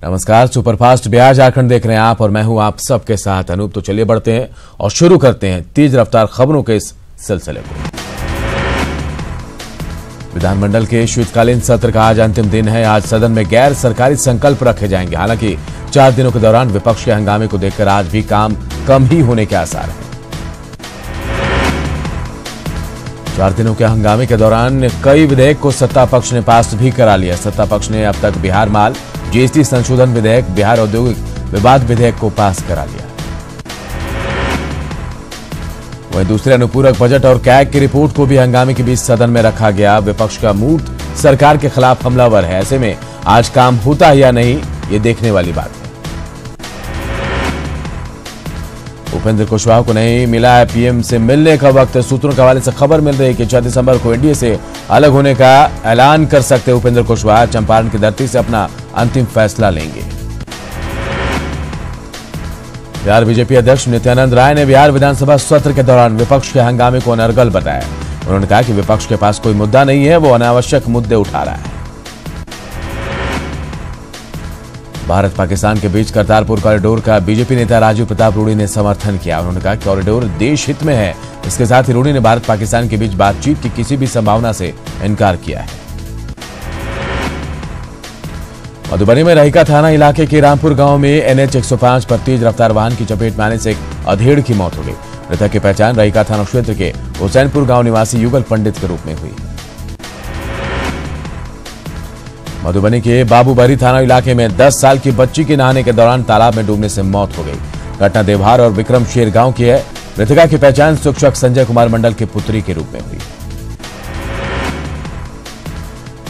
नमस्कार, सुपरफास्ट बिहार झारखंड देख रहे हैं आप और मैं हूं आप सबके साथ अनूप। तो चलिए बढ़ते हैं और शुरू करते हैं तेज रफ्तार खबरों के इस सिलसिले को। विधानमंडल के शीतकालीन सत्र का आज अंतिम दिन है। आज सदन में गैर सरकारी संकल्प रखे जाएंगे। हालांकि 4 दिनों के दौरान विपक्ष के हंगामे को देखकर आज भी काम कम ही होने के आसार हैं। 4 दिनों के हंगामे के दौरान कई विधेयक को सत्ता पक्ष ने पास भी करा लिया। सत्ता पक्ष ने अब तक बिहार माल, जीएसटी संशोधन विधेयक, बिहार औद्योगिक विवाद विधेयक को पास करा लिया। वहीं दूसरे अनुपूरक बजट और कैग की रिपोर्ट को भी हंगामे के बीच सदन में रखा गया। विपक्ष का मूड सरकार के खिलाफ हमलावर है। ऐसे में आज काम होता है या नहीं, ये देखने वाली बात है। उपेंद्र कुशवाहा को नहीं मिला है पीएम से मिलने का वक्त। सूत्रों के हवाले से खबर मिल रही है कि 4 दिसंबर को एनडीए से अलग होने का ऐलान कर सकते उपेंद्र कुशवाहा। चंपारण की धरती से अपना अंतिम फैसला लेंगे। बिहार बीजेपी अध्यक्ष नित्यानंद राय ने बिहार विधानसभा सत्र के दौरान विपक्ष के हंगामे को अनर्गल बताया। उन्होंने कहा कि विपक्ष के पास कोई मुद्दा नहीं है, वो अनावश्यक मुद्दे उठा रहा है। भारत पाकिस्तान के बीच करतारपुर कॉरिडोर का बीजेपी नेता राजीव प्रताप रूडी ने समर्थन किया। उन्होंने कहा कि कॉरिडोर देश हित में है। इसके साथ ही रूडी ने भारत पाकिस्तान के बीच बातचीत की किसी भी संभावना से इनकार किया है। मधुबनी में रहिका थाना इलाके के रामपुर गांव में एनएच 105 पर तेज रफ्तार वाहन की चपेट में आने से एक अधेड़ की मौत हो गई। मृतक की पहचान रहिका थाना क्षेत्र के हुसैनपुर गांव निवासी युगल पंडित के रूप में हुई। मधुबनी के बाबूबरी थाना इलाके में 10 साल की बच्ची के नहाने के दौरान तालाब में डूबने से मौत हो गई। घटना देवहार और विक्रमशेर गांव की है। मृतका की पहचान शिक्षक संजय कुमार मंडल की पुत्री के रूप में हुई।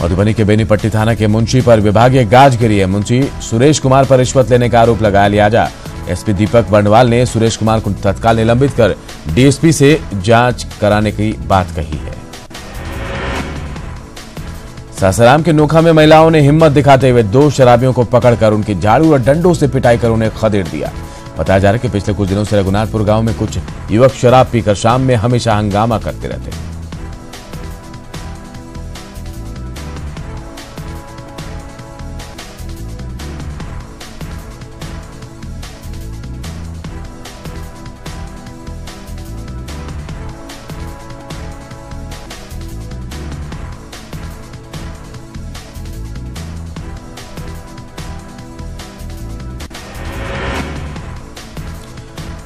मधुबनी के बेनीपट्टी थाना के मुंशी पर विभागीय गाज गिरी है। मुंशी सुरेश कुमार पर रिश्वत लेने का आरोप लगाया। लिहाजा एसपी दीपक बर्णवाल ने सुरेश कुमार को तत्काल निलंबित कर डीएसपी से जांच कराने की बात कही है। सासाराम के नोखा में महिलाओं ने हिम्मत दिखाते हुए 2 शराबियों को पकड़कर उनकी झाड़ू और डंडों से पिटाई कर उन्हें खदेड़ दिया। बताया जा रहा है कि पिछले कुछ दिनों से रघुनाथपुर गांव में कुछ युवक शराब पीकर शाम में हमेशा हंगामा करते रहते हैं।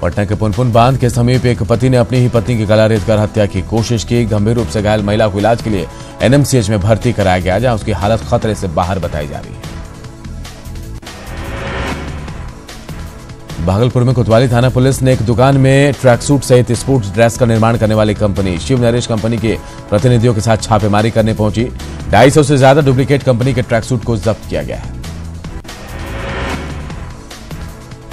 पटना के पुनपुन बांध के समीप एक पति ने अपनी ही पत्नी की गला रेत कर हत्या की कोशिश की। गंभीर रूप से घायल महिला को इलाज के लिए एनएमसीएच में भर्ती कराया गया, जहां उसकी हालत खतरे से बाहर बताई जा रही है। भागलपुर में कोतवाली थाना पुलिस ने एक दुकान में ट्रैक सूट सहित स्पोर्ट्स ड्रेस का निर्माण करने वाली कंपनी शिव नरेश कंपनी के प्रतिनिधियों के साथ छापेमारी करने पहुंची। 250 से ज्यादा डुप्लीकेट कंपनी के ट्रैक सूट को जब्त किया गया है।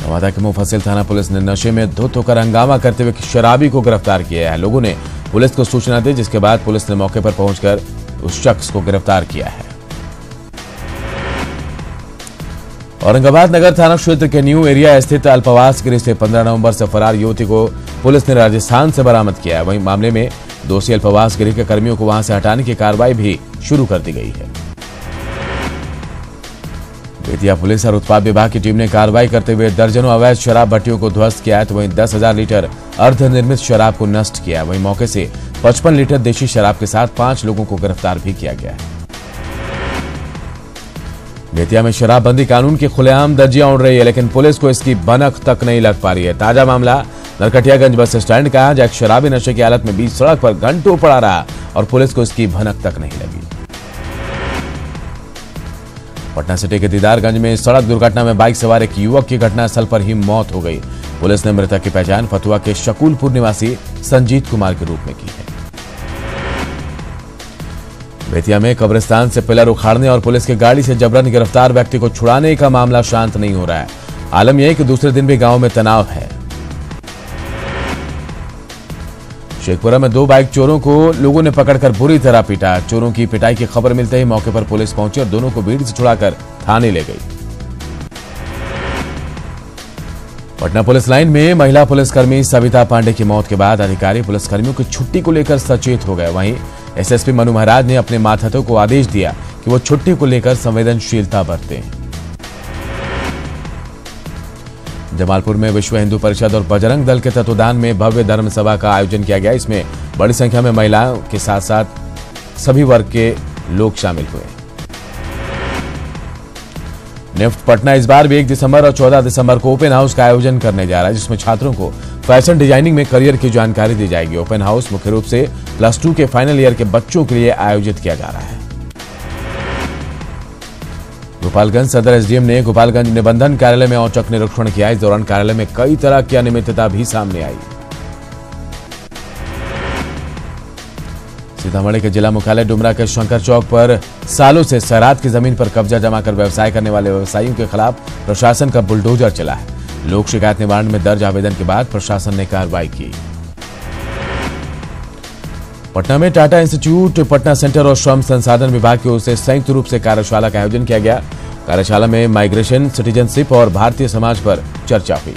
नवादा के मुफस्सिल थाना पुलिस ने नशे में धुत होकर हंगामा करते हुए शराबी को गिरफ्तार किया है। लोगों ने पुलिस को सूचना दी, जिसके बाद पुलिस ने मौके पर पहुंचकर उस शख्स को गिरफ्तार किया है। औरंगाबाद नगर थाना क्षेत्र के न्यू एरिया स्थित अल्पवास गृह से 15 नवंबर से फरार युवती को पुलिस ने राजस्थान से बरामद किया है। वहीं मामले में दोषी अल्पवास गृह के कर्मियों को वहां से हटाने की कार्रवाई भी शुरू कर दी गई है। बेतिया पुलिस और उत्पाद विभाग की टीम ने कार्रवाई करते हुए दर्जनों अवैध शराब भट्टियों को ध्वस्त किया है। तो वहीं 10,000 लीटर अर्धनिर्मित शराब को नष्ट किया। वहीं मौके से 55 लीटर देशी शराब के साथ 5 लोगों को गिरफ्तार भी किया गया है। बेतिया में शराबबंदी कानून की खुलेआम धज्जियां उड़ रही है, लेकिन पुलिस को इसकी भनक तक नहीं लग पा रही है। ताजा मामला नरकटियागंज बस स्टैंड का है, जहां एक शराबी नशे की हालत में बीच सड़क पर घंटों पड़ा रहा और पुलिस को इसकी भनक तक नहीं लगी। पटना सिटी के दीदारगंज में सड़क दुर्घटना में बाइक सवार एक युवक की घटनास्थल पर ही मौत हो गई। पुलिस ने मृतक की पहचान फतुआ के शकुलपुर निवासी संजीत कुमार के रूप में की है। बेतिया में कब्रिस्तान से पिलर उखाड़ने और पुलिस की गाड़ी से जबरन गिरफ्तार व्यक्ति को छुड़ाने का मामला शांत नहीं हो रहा है। आलम यह है कि दूसरे दिन भी गांव में तनाव है। शेखपुरा में 2 बाइक चोरों को लोगों ने पकड़कर बुरी तरह पीटा। चोरों की पिटाई की खबर मिलते ही मौके पर पुलिस पहुंची और दोनों को भीड़ से छुड़ाकर थाने ले गई। पटना पुलिस लाइन में महिला पुलिसकर्मी सविता पांडे की मौत के बाद अधिकारी पुलिसकर्मियों की छुट्टी को लेकर सचेत हो गए। वहीं एसएसपी मनु महाराज ने अपने मातहतों को आदेश दिया कि वो छुट्टी को लेकर संवेदनशीलता बरतें। जमालपुर में विश्व हिंदू परिषद और बजरंग दल के तत्वाधान में भव्य धर्म सभा का आयोजन किया गया। इसमें बड़ी संख्या में महिलाओं के साथ साथ सभी वर्ग के लोग शामिल हुए। निफ्ट पटना इस बार भी 1 दिसंबर और 14 दिसंबर को ओपन हाउस का आयोजन करने जा रहा है, जिसमें छात्रों को फैशन डिजाइनिंग में करियर की जानकारी दी जाएगी। ओपन हाउस मुख्य रूप से +2 के फाइनल ईयर के बच्चों के लिए आयोजित किया जा रहा है। गोपालगंज सदर एसडीएम ने गोपालगंज निबंधन कार्यालय में औचक निरीक्षण किया। इस दौरान कार्यालय में कई तरह की अनियमितता भी सामने आई। सीतामढ़ी के जिला मुख्यालय डुमरा के शंकर चौक पर सालों से सराद की जमीन पर कब्जा जमा कर व्यवसाय करने वाले व्यवसायियों के खिलाफ प्रशासन का बुलडोजर चला है। लोक शिकायत निवारण में दर्ज आवेदन के बाद प्रशासन ने कार्रवाई की। पटना में टाटा इंस्टीट्यूट, पटना सेंटर और श्रम संसाधन विभाग की ओर से संयुक्त रूप से कार्यशाला का आयोजन किया गया। कार्यशाला में माइग्रेशन, सिटीजनशिप और भारतीय समाज पर चर्चा हुई।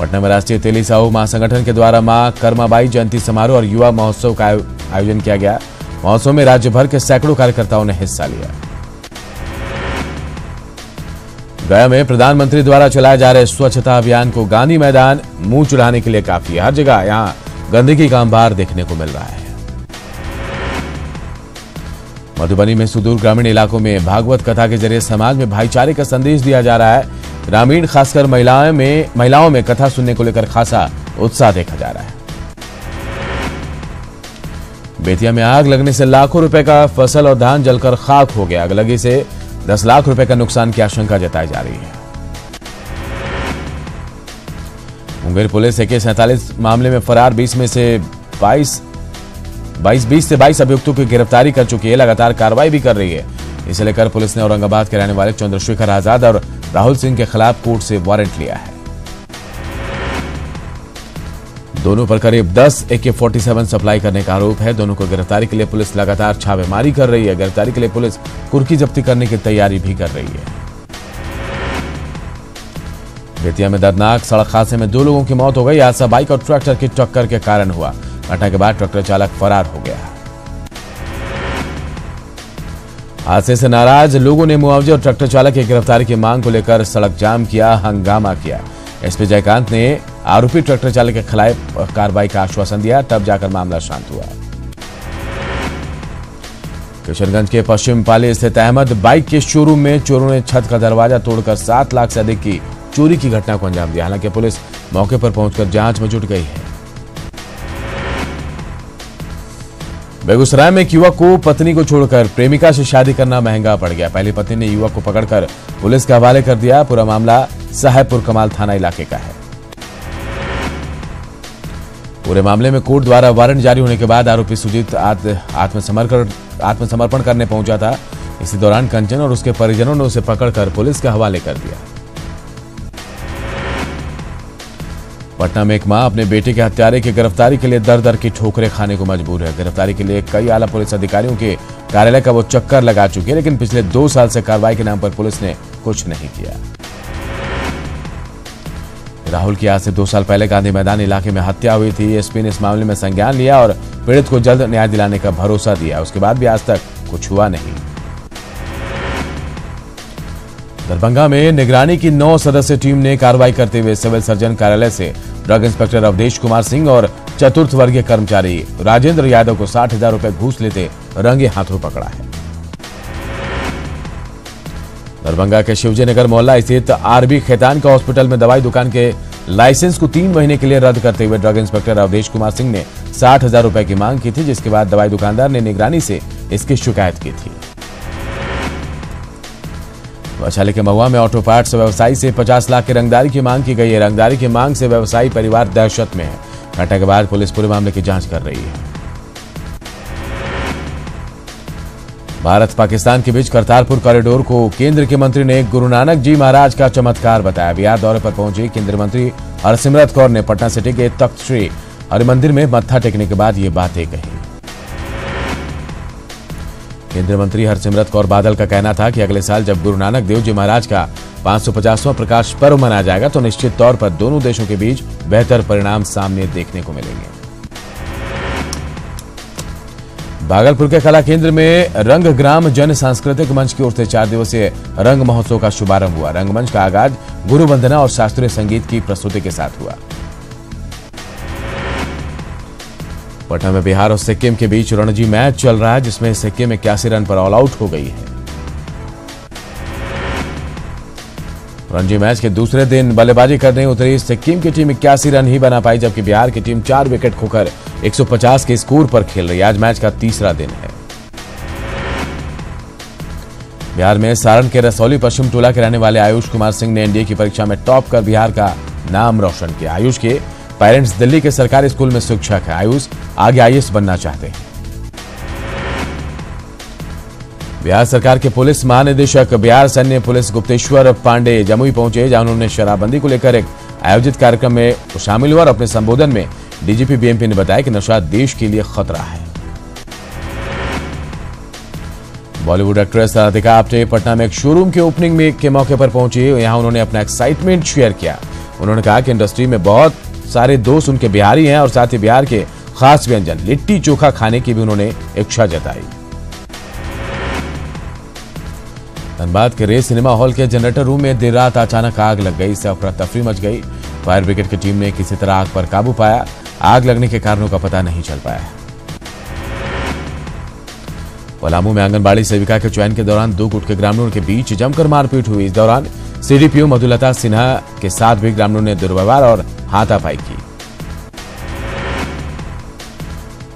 पटना में राष्ट्रीय तेली साहू महासंगठन के द्वारा मां कर्माबाई जयंती समारोह और युवा महोत्सव का आयोजन किया गया। महोत्सव में राज्य भर के सैकड़ों कार्यकर्ताओं ने हिस्सा लिया। गया में प्रधानमंत्री द्वारा चलाए जा रहे स्वच्छता अभियान को गांधी मैदान मुंह चढ़ाने के लिए काफी है। हर जगह यहां गंदगी का अंबार देखने को मिल रहा है। मधुबनी में सुदूर ग्रामीण इलाकों में भागवत कथा के जरिए समाज में भाईचारे का संदेश दिया जा रहा है। ग्रामीण खासकर महिलाओं में कथा सुनने को लेकर खासा उत्साह देखा जा रहा है। बेतिया में आग लगने से लाखों रुपए का फसल और धान जलकर खाक हो गया। आगलगी से 10 लाख रुपए का नुकसान की आशंका जताई जा रही है। मुंगेर पुलिस AK-47 मामले में फरार 20 से 22 अभियुक्तों की गिरफ्तारी कर चुकी है। लगातार कार्रवाई भी कर रही है। इसे लेकर पुलिस ने औरंगाबाद के रहने वाले चंद्रशेखर आजाद और राहुल सिंह के खिलाफ कोर्ट से वारंट लिया है। दोनों पर करीब 10 AK-47 सप्लाई करने का आरोप है। दोनों को गिरफ्तारी के लिए पुलिस लगातार छापेमारी कर रही है। गिरफ्तारी के लिए पुलिस कुर्की जब्ती करने की तैयारी भी कर रही है। बेतिया में दर्दनाक सड़क हादसे में 2 लोगों की मौत हो गई। हादसा बाइक और ट्रैक्टर की टक्कर के कारण हुआ। घटना के बाद ट्रैक्टर चालक फरार हो गया। हादसे से नाराज लोगों ने मुआवजे और ट्रैक्टर चालक की गिरफ्तारी की मांग को लेकर सड़क जाम किया, हंगामा किया। एसपी जयकांत ने आरोपी ट्रैक्टर चालक के खिलाफ कार्रवाई का आश्वासन दिया, तब जाकर मामला शांत हुआ। किशनगंज के पश्चिम पाली स्थित अहमद बाइक के शोरूम में चोरों ने छत का दरवाजा तोड़कर 7 लाख से अधिक की चोरी की घटना को अंजाम दिया। हालांकि पुलिस मौके पर पहुंचकर जांच में जुट गई है। बेगूसराय में एक युवक को पत्नी को छोड़कर प्रेमिका से शादी करना महंगा पड़ गया। पहली पत्नी ने युवक को पकड़कर पुलिस के हवाले कर दिया। पूरा मामला साहेबपुर कमाल थाना इलाके का है। पूरे मामले में कोर्ट द्वारा वारंट जारी होने के बाद आरोपी सुजीत आत्मसमर्पण करने पहुंचा था। इसी दौरान कंचन और उसके परिजनों ने उसे पकड़कर पुलिस के हवाले कर दिया। पटना में एक मां अपने बेटे के हत्यारे की गिरफ्तारी के लिए दर दर की ठोकरें खाने को मजबूर है। गिरफ्तारी के लिए कई आला पुलिस अधिकारियों के कार्यालय का वो चक्कर लगा चुकी है, लेकिन पिछले 2 साल से कार्रवाई के नाम पर पुलिस ने कुछ नहीं किया। राहुल की आज से 2 साल पहले गांधी मैदान इलाके में हत्या हुई थी। एसपी ने इस मामले में संज्ञान लिया और पीड़ित को जल्द न्याय दिलाने का भरोसा दिया। उसके बाद भी आज तक कुछ हुआ नहीं। दरभंगा में निगरानी की 9 सदस्यीय टीम ने कार्रवाई करते हुए सिविल सर्जन कार्यालय से ड्रग इंस्पेक्टर अवधेश कुमार सिंह और चतुर्थ वर्गीय कर्मचारी राजेंद्र यादव को 60,000 रुपए घूस लेते रंगे हाथों पकड़ा है। दरभंगा के शिवजी नगर मोहल्ला स्थित आरबी खेतान का हॉस्पिटल में दवाई दुकान के लाइसेंस को 3 महीने के लिए रद्द करते हुए ड्रग इंस्पेक्टर अवधेश कुमार सिंह ने 60,000 रुपए की मांग की थी, जिसके बाद दवाई दुकानदार ने निगरानी से इसकी शिकायत की थी। वैशाली के महुआ में ऑटो पार्ट्स व्यवसायी से 50 लाख की रंगदारी की मांग की गई है। रंगदारी की मांग से व्यवसायी परिवार दहशत में है। घटना के बाद पुलिस पूरे मामले की जांच कर रही है। भारत पाकिस्तान के बीच करतारपुर कॉरिडोर को केंद्र के मंत्री ने गुरु नानक जी महाराज का चमत्कार बताया। बिहार दौरे पर पहुंची केंद्रीय मंत्री हरसिमरत कौर ने पटना सिटी के तख्त श्री हरिमंदिर में मत्था टेकने के बाद ये बातें कही। केंद्रीय मंत्री हरसिमरत कौर बादल का कहना था कि अगले साल जब गुरु नानक देव जी महाराज का 550वां प्रकाश पर्व मनाया जाएगा तो निश्चित तौर पर दोनों देशों के बीच बेहतर परिणाम सामने देखने को मिलेंगे। भागलपुर के कला केंद्र में रंग ग्राम जन सांस्कृतिक मंच की ओर से 4 दिवसीय रंग महोत्सव का शुभारंभ हुआ। रंगमंच का आगाज गुरु वंदना और शास्त्रीय संगीत की प्रस्तुति के साथ हुआ। पटना में बिहार और सिक्किम के बीच रणजी मैच चल रहा है, जिसमें सिक्किम 81 रन पर ऑल आउट हो गई है। रणजी मैच के दूसरे दिन बल्लेबाजी करने उतरी सिक्किम की टीम 81 रन ही बना पाई, जबकि बिहार की टीम 4 विकेट खोकर 150 के स्कोर पर खेल रही है। आज मैच का तीसरा दिन है। बिहार में सारण के रसौली पश्चिम टोला के रहने वाले आयुष कुमार सिंह ने एनडीए की परीक्षा में टॉप कर बिहार का नाम रोशन किया। आयुष के पेरेंट्स दिल्ली के सरकारी स्कूल में शिक्षक है। आयुष आगे आईएएस बनना चाहते हैं। बिहार सरकार के पुलिस महानिदेशक बिहार सैन्य पुलिस गुप्तेश्वर पांडे जमुई पहुंचे, जहां उन्होंने शराबबंदी को लेकर एक आयोजित कार्यक्रम में शामिल हुआ और अपने संबोधन में डीजीपी बीएमपी ने बताया कि नशा देश के लिए खतरा है। बॉलीवुड एक्ट्रेस राधिका आप्टे पटना में एक शोरूम के ओपनिंग में के मौके पर पहुंची। यहां उन्होंने अपना एक्साइटमेंट शेयर किया। उन्होंने कहा कि इंडस्ट्री में बहुत सारे दोस्त उनके बिहारी हैं और साथ ही बिहार के खास व्यंजन लिट्टी चोखा खाने की भी उन्होंने इच्छा जताई। धनबाद के रे सिनेमा हॉल के जनरेटर रूम में देर रात अचानक आग लग गई। इससे अफरा तफरी मच गई। फायर ब्रिगेड की टीम ने किसी तरह आग पर काबू पाया। आग लगने के कारणों का पता नहीं चल पाया। पलामू में आंगनबाड़ी सेविका के चयन के दौरान 2 गुट के ग्रामीणों के बीच जमकर मारपीट हुई। इस दौरान सीडीपीओ मधुलता सिन्हा के साथ भी ग्रामीणों ने दुर्व्यवहार और हाथापाई की।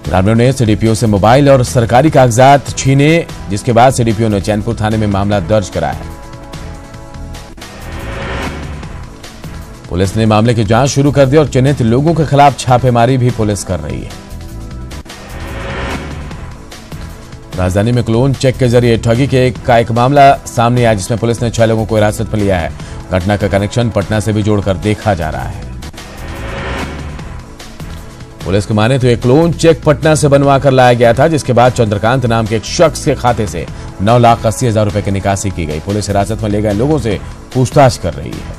ग्रामीणों ने सीडीपीओ से मोबाइल और सरकारी कागजात छीने, जिसके बाद सीडीपीओ ने चैनपुर थाने में मामला दर्ज कराया है। पुलिस ने मामले की जांच शुरू कर दी और चिन्हित लोगों के खिलाफ छापेमारी भी पुलिस कर रही है। राजधानी में क्लोन चेक के जरिए ठगी के एक मामला सामने आया, जिसमें पुलिस ने 6 लोगों को हिरासत में लिया है। घटना का कनेक्शन पटना से भी जोड़कर देखा जा रहा है। पुलिस को माने तो एक क्लोन चेक पटना से बनवा कर लाया गया था, जिसके बाद चंद्रकांत नाम के एक शख्स के खाते से 9,80,000 रुपए की निकासी की गई। पुलिस हिरासत में ले गए लोगों से पूछताछ कर रही है।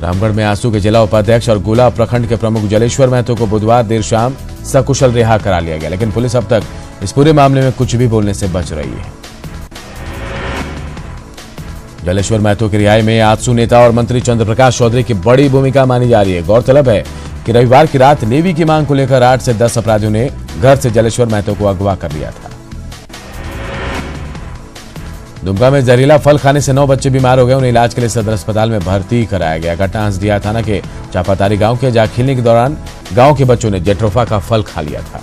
रामगढ़ में आंसू के जिला उपाध्यक्ष और गोला प्रखंड के प्रमुख जलेश्वर महतो को बुधवार देर शाम सकुशल रिहा करा लिया गया, लेकिन पुलिस अब तक इस पूरे मामले में कुछ भी बोलने से बच रही है। जलेश्वर महतो की रिहाई में आजसू नेता और मंत्री चंद्रप्रकाश चौधरी की बड़ी भूमिका मानी जा रही है। गौरतलब है कि रविवार की रात नेवी की मांग को लेकर 8 से 10 अपराधियों ने घर से जलेश्वर महतो को अगवा कर लिया था। दुमका में जहरीला फल खाने से 9 बच्चे बीमार हो गए। उन्हें इलाज के लिए सदर अस्पताल में भर्ती कराया गया। घटना हंसदिया थाना के चापातारी गांव के, जहां खेलने के दौरान गांव के बच्चों ने जेट्रोफा का फल खा लिया था।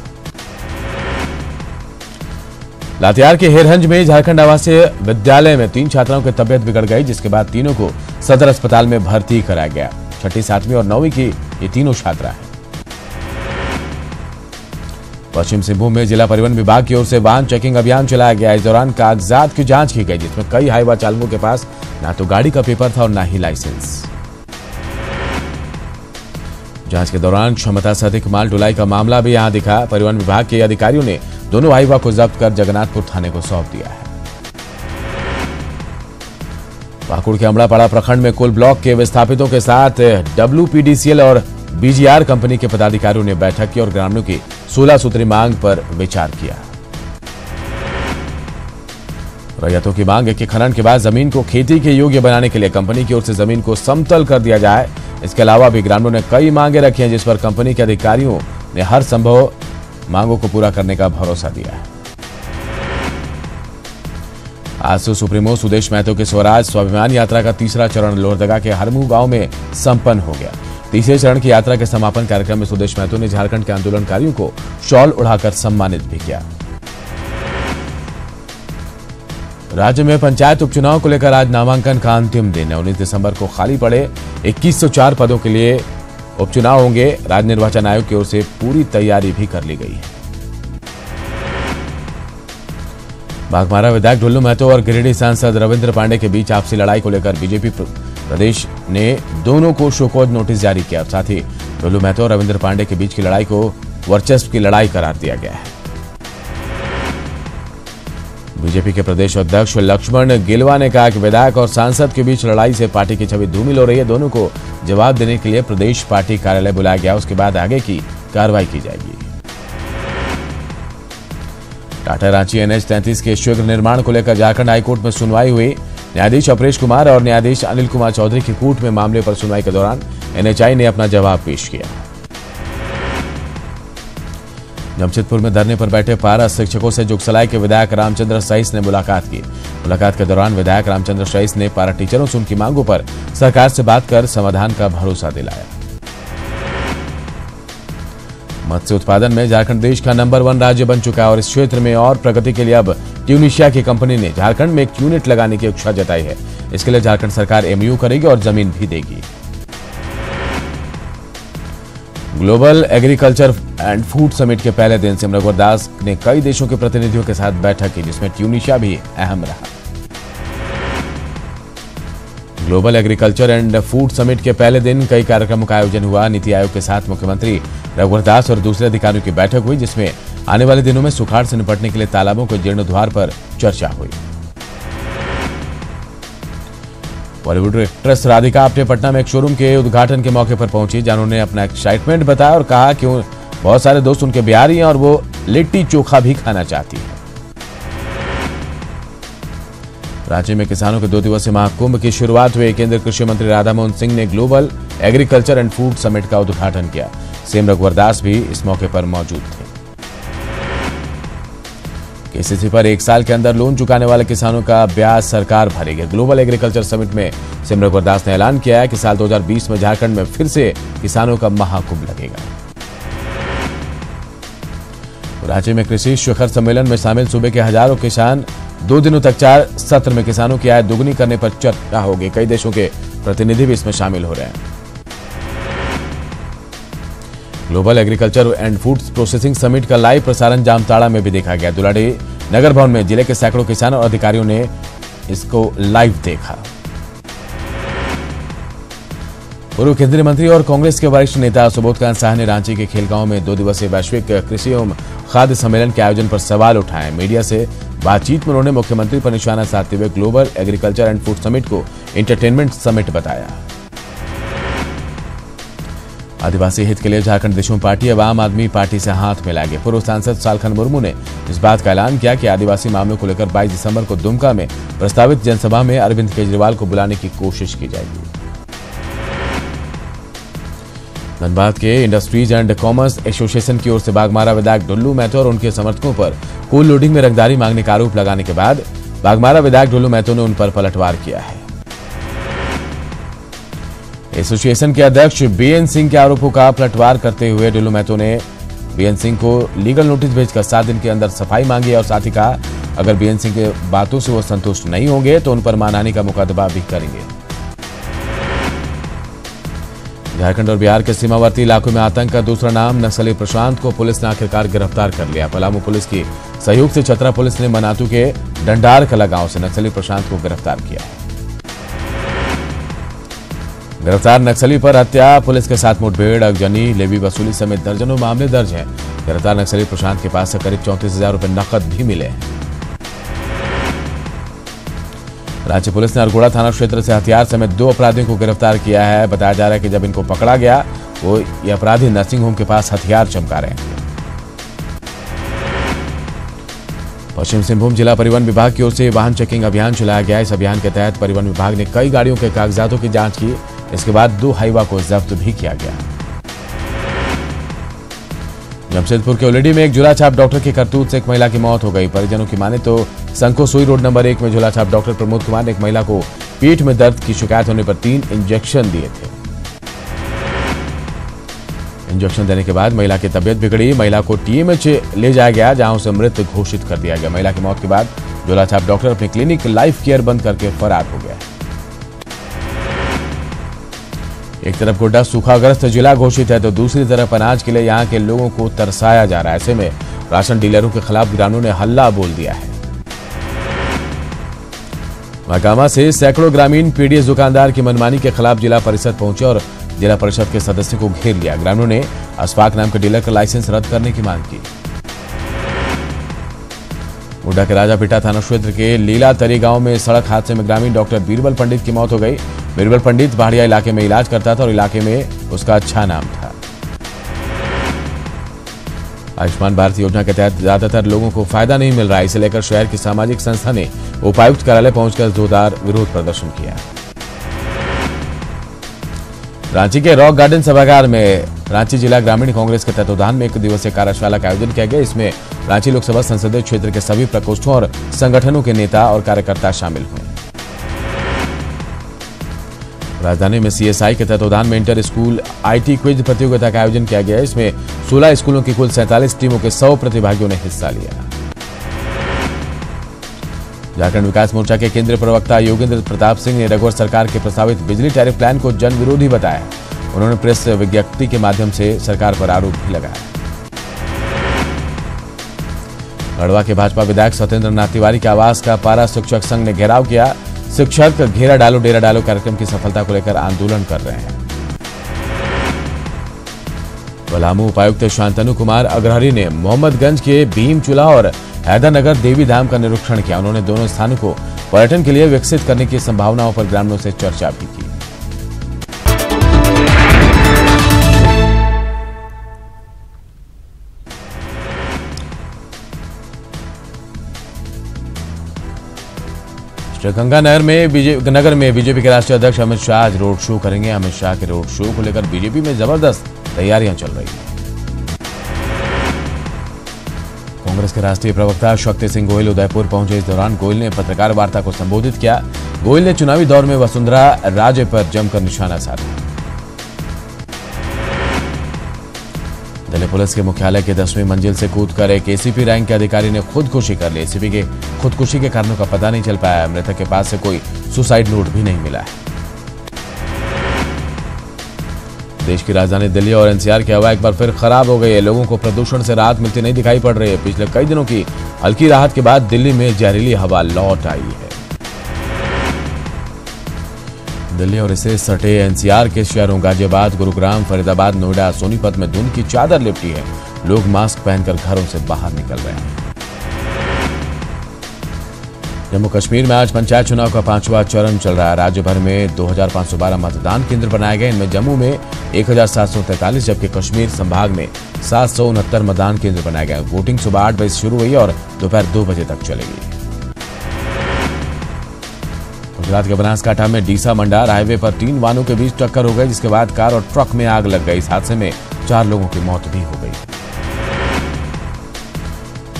लातेहार के हेरहंज में झारखंड आवासीय विद्यालय में 3 छात्राओं की तबियत बिगड़ गई, जिसके बाद तीनों को सदर अस्पताल में भर्ती कराया गया। 6ठी, 7वीं और 9वीं की ये तीनों छात्रा हैं। पश्चिम सिंहभूम में जिला परिवहन विभाग की ओर से वाहन चेकिंग अभियान चलाया गया। इस दौरान कागजात की जांच की गई, जिसमें कई हाईवा चालकों के पास ना तो गाड़ी का पेपर था और ना ही लाइसेंस। जांच के दौरान क्षमता से अधिक माल ढुलाई का मामला भी यहां दिखा। परिवहन विभाग के अधिकारियों ने दोनों हाईवा को जब्त कर जगन्नाथपुर थाने को सौंप दिया है। पाकुड़ के अमड़ापाड़ा प्रखंड में कुल ब्लॉक के विस्थापितों के साथ डब्ल्यूपीडीसीएल और बीजीआर कंपनी के पदाधिकारियों ने बैठक की और ग्रामीणों की 16 सूत्री मांग पर विचार किया। रैयतों की मांग है कि खनन के बाद जमीन को खेती के योग्य बनाने के लिए कंपनी की ओर से जमीन को समतल कर दिया जाए। इसके अलावा भी ग्रामीणों ने कई मांगे रखी हैं, जिस पर कंपनी के अधिकारियों ने हर संभव मांगों को पूरा करने का भरोसा दिया है। आज से सुप्रीमो सुदेश महतो के स्वराज स्वाभिमान यात्रा का तीसरा चरण लोहरदगा के हरमू गांव में संपन्न हो गया। तीसरे चरण की यात्रा के समापन कार्यक्रम में सुदेश महतो ने झारखंड के आंदोलनकारियों को शॉल उड़ाकर सम्मानित भी किया। राज्य में पंचायत उपचुनाव को लेकर आज नामांकन का अंतिम दिन है। 19 दिसंबर को खाली पड़े 2104 पदों के लिए उपचुनाव होंगे। राज्य निर्वाचन आयोग की ओर से पूरी तैयारी भी कर ली गई है। बाघमारा विधायक ढुल्लू महतो और गिरिडीह सांसद रविंद्र पांडे के बीच आपसी लड़ाई को लेकर बीजेपी प्रदेश ने दोनों को शोकॉज नोटिस जारी किया। साथ ही ढुल्लू महतो और रविंद्र पांडे के बीच की लड़ाई को वर्चस्व की लड़ाई करार दिया गया है। बीजेपी के प्रदेश अध्यक्ष लक्ष्मण गिलवा ने कहा कि विधायक और सांसद के बीच लड़ाई से पार्टी की छवि धूमिल हो रही है। दोनों को जवाब देने के लिए प्रदेश पार्टी कार्यालय बुलाया गया। उसके बाद आगे की कार्रवाई की जाएगी। टाटा रांची NH-33 के शीघ्र निर्माण को लेकर झारखंड हाईकोर्ट में सुनवाई हुई। न्यायाधीश अपरेश कुमार और न्यायाधीश अनिल कुमार चौधरी की कूट में मामले पर सुनवाई के दौरान NHAI ने अपना जवाब पेश किया। जमशेदपुर में धरने पर बैठे पारा शिक्षकों से जुगसलाई के विधायक रामचंद्र सहीस ने मुलाकात की। मुलाकात के दौरान विधायक रामचंद्र सहीस ने पारा टीचरों से उनकी मांगों पर सरकार से बात कर समाधान का भरोसा दिलाया। मत्स्य उत्पादन में झारखंड देश का नंबर 1 राज्य बन चुका है और इस क्षेत्र में और प्रगति के लिए अब ट्यूनीशिया की कंपनी ने झारखंड में एक यूनिट लगाने की इच्छा जताई है। इसके लिए झारखंड सरकार MOU करेगी और जमीन भी देगी। Global agriculture and food summit के पहले दिन सिमरन गुरदास ने कई देशों के प्रतिनिधियों के साथ बैठक की, जिसमें ट्यूनीशिया भी अहम रहा। Global agriculture and food summit के पहले दिन कई कार्यक्रमों का आयोजन हुआ। नीति आयोग के साथ मुख्यमंत्री रघुवर दास और दूसरे अधिकारियों की बैठक हुई, जिसमें आने वाले दिनों में सुखाड़ से निपटने के लिए तालाबों के जीर्णोद्धार पर चर्चा हुई। बॉलीवुड एक्ट्रेस राधिका अपने पटना में एक शोरूम के उद्घाटन के मौके पर पहुंची, जहां उन्होंने अपना एक्साइटमेंट बताया और कहा कि बहुत सारे दोस्त उनके बिहारी हैं और वो लिट्टी चोखा भी खाना चाहती है। रांची में किसानों के 2 दिवसीय महाकुंभ की शुरुआत हुई। केंद्रीय कृषि मंत्री राधामोहन सिंह ने global agriculture and food summit का उद्घाटन किया। सीएम रघुवर दास भी इस मौके पर मौजूद थे। KCC पर 1 साल के अंदर लोन चुकाने वाले किसानों का ब्याज सरकार भरेगी। ग्लोबल एग्रीकल्चर समिट में सीएम रघुवर दास ने ऐलान किया है कि साल 2020 में झारखंड में फिर से किसानों का महाकुंभ लगेगा। रांची में कृषि शिखर सम्मेलन में शामिल सूबे के हजारों किसान 2 दिनों तक 4 सत्र में किसानों की आय दोगुनी करने पर चर्चा होगी। कई देशों के प्रतिनिधि भी इसमें शामिल हो रहे हैं। Global agriculture and food processing summit का लाइव प्रसारण जामताड़ा में भी देखा गया। दुलाडी नगर भवन में जिले के सैकड़ों किसानों और अधिकारियों ने इसको लाइव देखा। पूर्व केंद्रीय मंत्री और कांग्रेस के वरिष्ठ नेता सुबोधकांत साह ने रांची के खेलगांव में 2 दिवसीय वैश्विक कृषि एवं खाद्य सम्मेलन के आयोजन पर सवाल उठाए। मीडिया से बातचीत में उन्होंने मुख्यमंत्री पर निशाना साधते हुए global agriculture and food summit को एंटरटेनमेंट समिट बताया। आदिवासी हित के लिए झारखंड दिशुम पार्टी अब आम आदमी पार्टी से हाथ मिलाएगी। पूर्व सांसद सालखन मुर्मू ने इस बात का ऐलान किया कि आदिवासी मामलों को लेकर 22 दिसंबर को दुमका में प्रस्तावित जनसभा में अरविंद केजरीवाल को बुलाने की कोशिश की जाएगी। धनबाद के इंडस्ट्रीज एंड कॉमर्स एसोसिएशन की ओर से बाघमारा विधायक ढुल्लू महतो और उनके समर्थकों पर कोल लोडिंग में रंगदारी मांगने का आरोप लगाने के बाद बाघमारा विधायक ढुल्लू महतो ने उन पर पलटवार किया है। एसोसिएशन के अध्यक्ष BN सिंह के आरोपों का पलटवार करते हुए ढुल्लू महतो ने BN सिंह को लीगल नोटिस भेजकर 7 दिन के अंदर सफाई मांगी और साथ ही कहा अगर BN सिंह के बातों से वो संतुष्ट नहीं होंगे तो उन पर मानहानि का मुकदमा भी करेंगे। झारखंड और बिहार के सीमावर्ती इलाकों में आतंक का दूसरा नाम नक्सली प्रशांत को पुलिस ने आखिरकार गिरफ्तार कर लिया। पलामू पुलिस की सहयोग से चतरा पुलिस ने मनातू के डंडार कला गांव से नक्सली प्रशांत को गिरफ्तार किया है। गिरफ्तार नक्सली पर हत्या, पुलिस के साथ मुठभेड़, अगजनी, लेवी वसूली समेत दर्जनों मामले दर्ज हैं। गिरफ्तार नक्सली प्रशांत के पास से करीब 34,000 रुपए नकद भी मिले हैं। रांची पुलिस ने अरगोड़ा थाना क्षेत्र से हथियार समेत 2 अपराधियों को गिरफ्तार किया है। बताया जा रहा है कि जब इनको पकड़ा गया वो ये अपराधी नर्सिंग होम के पास हथियार चमका रहे हैं। पश्चिम सिंहभूम जिला परिवहन विभाग की ओर से वाहन चेकिंग अभियान चलाया गया। इस अभियान के तहत परिवहन विभाग ने कई गाड़ियों के कागजातों की जांच की। इसके बाद 2 हाईवा को जब्त भी किया गया। जमशेदपुर के उलेडी में एक झूलाछाप डॉक्टर की करतूत से एक महिला की मौत हो गई। परिजनों की माने तो संको सुई रोड नंबर 1 में झूलाछाप डॉक्टर प्रमोद कुमार ने एक महिला को पीठ में दर्द की शिकायत होने पर 3 इंजेक्शन दिए थे। इंजेक्शन देने के बाद महिला की तबीयत बिगड़ी। महिला को TMH ले जाया गया, जहां उसे मृत घोषित कर दिया गया। महिला की मौत के बाद झूलाछाप डॉक्टर अपनी क्लिनिक लाइफ केयर बंद करके फरार हो गया। एक तरफ गोड्डा सूखाग्रस्त जिला घोषित है तो दूसरी तरफ अनाज के लिए यहां के लोगों को तरसाया जा रहा है। ऐसे में राशन डीलरों के खिलाफ ग्रामीणों ने हल्ला बोल दिया है। महागामा से सैकड़ों ग्रामीण PDS दुकानदार की मनमानी के खिलाफ जिला परिषद पहुंचे और जिला परिषद के सदस्यों को घेर लिया। ग्रामीणों ने अशफाक नाम के डीलर का लाइसेंस रद्द करने की मांग की। गोड्डा के राजापीठा थाना क्षेत्र के लीला तरी गांव में सड़क हादसे में ग्रामीण डॉक्टर बीरबल पंडित की मौत हो गई। बीरबल पंडित भाड़िया इलाके में इलाज करता था और इलाके में उसका अच्छा नाम था। आयुष्मान भारत योजना के तहत ज्यादातर लोगों को फायदा नहीं मिल रहा है। इसे लेकर शहर की सामाजिक संस्था ने उपायुक्त कार्यालय पहुंचकर जोरदार विरोध प्रदर्शन किया। रांची के रॉक गार्डन सभागार में रांची जिला ग्रामीण कांग्रेस के तत्वावधान में 1 दिवसीय कार्यशाला का आयोजन किया गया। इसमें रांची लोकसभा संसदीय क्षेत्र के सभी प्रकोष्ठों और संगठनों के नेता और कार्यकर्ता शामिल हुए। राजधानी में सीएसआई के तत्वावधान में इंटर स्कूल आईटी क्विज प्रतियोगिता का आयोजन किया गया। इसमें 16 स्कूलों की कुल 47 टीमों के 100 प्रतिभागियों ने हिस्सा लिया। झारखंड विकास मोर्चा के केंद्रीय प्रवक्ता योगेंद्र प्रताप सिंह ने रघुवर सरकार के प्रस्तावित बिजली टैरिफ प्लान को जन विरोधी बताया। उन्होंने प्रेस विज्ञप्ति के माध्यम से सरकार पर आरोप भी लगाया। गढ़वा के भाजपा विधायक सत्येंद्र नाथ तिवारी के आवास का पारा शिक्षक संघ ने घेराव किया। शिक्षक घेरा डालो डेरा डालो कार्यक्रम की सफलता को लेकर आंदोलन कर रहे हैं। पलामू उपायुक्त शांतनु कुमार अग्रहरी ने मोहम्मदगंज के भीम चूल्हा और हैदरनगर देवी धाम का निरीक्षण किया। उन्होंने दोनों स्थानों को पर्यटन के लिए विकसित करने की संभावनाओं पर ग्रामीणों से चर्चा भी की। श्रीगंगानगर में बीजेपी के राष्ट्रीय अध्यक्ष अमित शाह आज रोड शो करेंगे। अमित शाह के रोड शो को लेकर बीजेपी में जबरदस्त तैयारियां चल रही हैं। कांग्रेस के राष्ट्रीय प्रवक्ता शक्ति सिंह गोयल उदयपुर पहुंचे। इस दौरान गोयल ने पत्रकार वार्ता को संबोधित किया। गोयल ने चुनावी दौर में वसुंधरा राजे पर जमकर निशाना साधा। दिल्ली पुलिस के मुख्यालय के 10वीं मंजिल से कूदकर एक एसीपी रैंक के अधिकारी ने खुदकुशी कर ली। एसीपी के खुदकुशी के कारणों का पता नहीं चल पाया। मृतक के पास से कोई सुसाइड नोट भी नहीं मिला है। देश की राजधानी दिल्ली और एनसीआर की हवा एक बार फिर खराब हो गई है। लोगों को प्रदूषण से राहत मिलती नहीं दिखाई पड़ रही है। पिछले कई दिनों की हल्की राहत के बाद दिल्ली में जहरीली हवा लौट आई है। दिल्ली और इसे सटे एनसीआर के शहरों गाजियाबाद, गुरुग्राम, फरीदाबाद, नोएडा, सोनीपत में धुंध की चादर लिपटी है। लोग मास्क पहनकर घरों से बाहर निकल रहे हैं। जम्मू कश्मीर में आज पंचायत चुनाव का 5वां चरण चल रहा है। राज्य भर में 2512 मतदान केंद्र बनाए गए। इनमें जम्मू में 1743 जबकि कश्मीर संभाग में 769 मतदान केंद्र बनाए गए। वोटिंग सुबह 8 बजे शुरू हुई और दोपहर 2 बजे तक चलेगी। गुजरात के बनासकांठा में डीसा मंडार हाईवे पर 3 वाहनों के बीच टक्कर हो गई, जिसके बाद कार और ट्रक में आग लग गई। इस हादसे में 4 लोगों की मौत भी हो गई।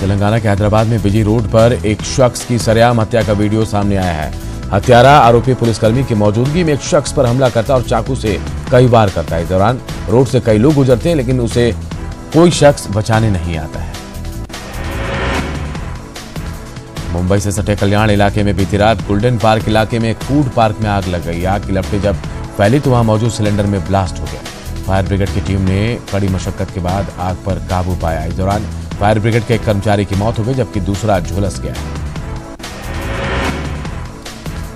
तेलंगाना के हैदराबाद में बिजी रोड पर एक शख्स की सरेआम हत्या का वीडियो सामने आया है। हत्यारा आरोपी पुलिसकर्मी की मौजूदगी में एक शख्स पर हमला करता और चाकू से कई बार करता है। इस दौरान रोड से कई लोग गुजरते हैं, लेकिन उसे कोई शख्स बचाने नहीं आता है। मुंबई से सटे कल्याण इलाके में बीती रात गोल्डन पार्क इलाके में एक फूड पार्क में आग लग गई। आग की लपटें जब फैली तो वहां मौजूद सिलेंडर में ब्लास्ट हो गया। फायर ब्रिगेड की टीम ने कड़ी मशक्कत के बाद आग पर काबू पाया। इस दौरान फायर ब्रिगेड के एक कर्मचारी की मौत हो गई, जबकि दूसरा झुलस गया।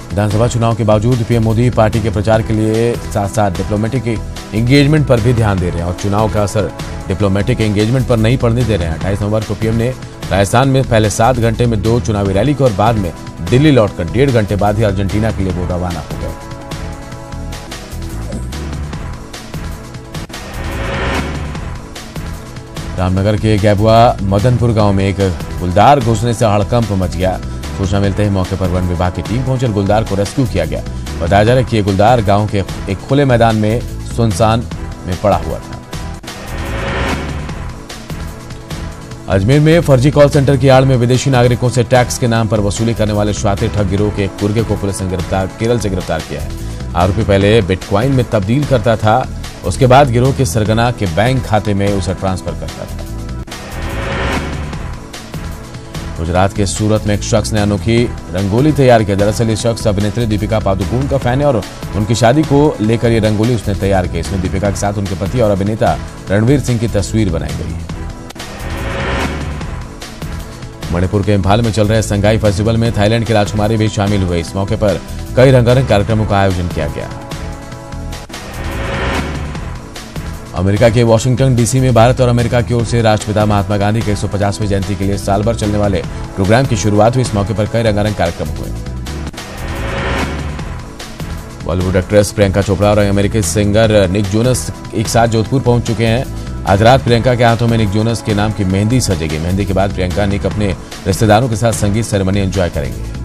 विधानसभा चुनाव के बावजूद पीएम मोदी पार्टी के प्रचार के लिए साथ साथ डिप्लोमेटिक एंगेजमेंट पर भी ध्यान दे रहे हैं और चुनाव का असर डिप्लोमेटिक एंगेजमेंट पर नहीं पड़ने दे रहे हैं। 28 नवंबर को पीएम ने राजस्थान में पहले 7 घंटे में 2 चुनावी रैली की और बाद में दिल्ली लौटकर 1.5 घंटे बाद ही अर्जेंटीना के लिए वो रवाना हो गए। रामनगर के गैबुआ मदनपुर गांव में एक गुलदार घुसने से हड़कंप मच गया। सूचना मिलते ही मौके पर वन विभाग की टीम पहुंचकर गुलदार को रेस्क्यू किया गया। बताया जा रहा है कि ये गुलदार गांव के एक खुले मैदान में सुनसान में पड़ा हुआ था। अजमेर में फर्जी कॉल सेंटर की आड़ में विदेशी नागरिकों से टैक्स के नाम पर वसूली करने वाले शातिर ठग गिरोह के एक कुर्गे को पुलिस ने केरल से गिरफ्तार किया है। आरोपी पहले बिटकॉइन में तब्दील करता था, उसके बाद गिरोह के सरगना के बैंक खाते में उसे ट्रांसफर करता था। गुजरात के सूरत में एक शख्स ने अनोखी रंगोली तैयार की। दरअसल ये शख्स अभिनेत्री दीपिका पादुकोण का फैन है और उनकी शादी को लेकर ये रंगोली उसने तैयार की। इसमें दीपिका के साथ उनके पति और अभिनेता रणवीर सिंह की तस्वीर बनाई गई है। मणिपुर के इम्फाल में चल रहे संगाई फेस्टिवल में थाईलैंड की राजकुमारी भी शामिल हुए। इस मौके पर कई रंगारंग कार्यक्रमों का आयोजन किया गया। अमेरिका के वॉशिंगटन डीसी में भारत और अमेरिका की ओर से राष्ट्रपिता महात्मा गांधी के 150वें जयंती के लिए साल भर चलने वाले प्रोग्राम की शुरुआत हुई। इस मौके पर कई रंगारंग कार्यक्रम हुए। बॉलीवुड एक्ट्रेस प्रियंका चोपड़ा और अमेरिकी सिंगर निक जोनस एक साथ जोधपुर पहुंच चुके हैं। आज रात प्रियंका के हाथों में निक जोनस के नाम की मेहंदी सजेगी। मेहंदी के बाद प्रियंका निक अपने रिश्तेदारों के साथ संगीत सेरेमनी एंजॉय करेंगे।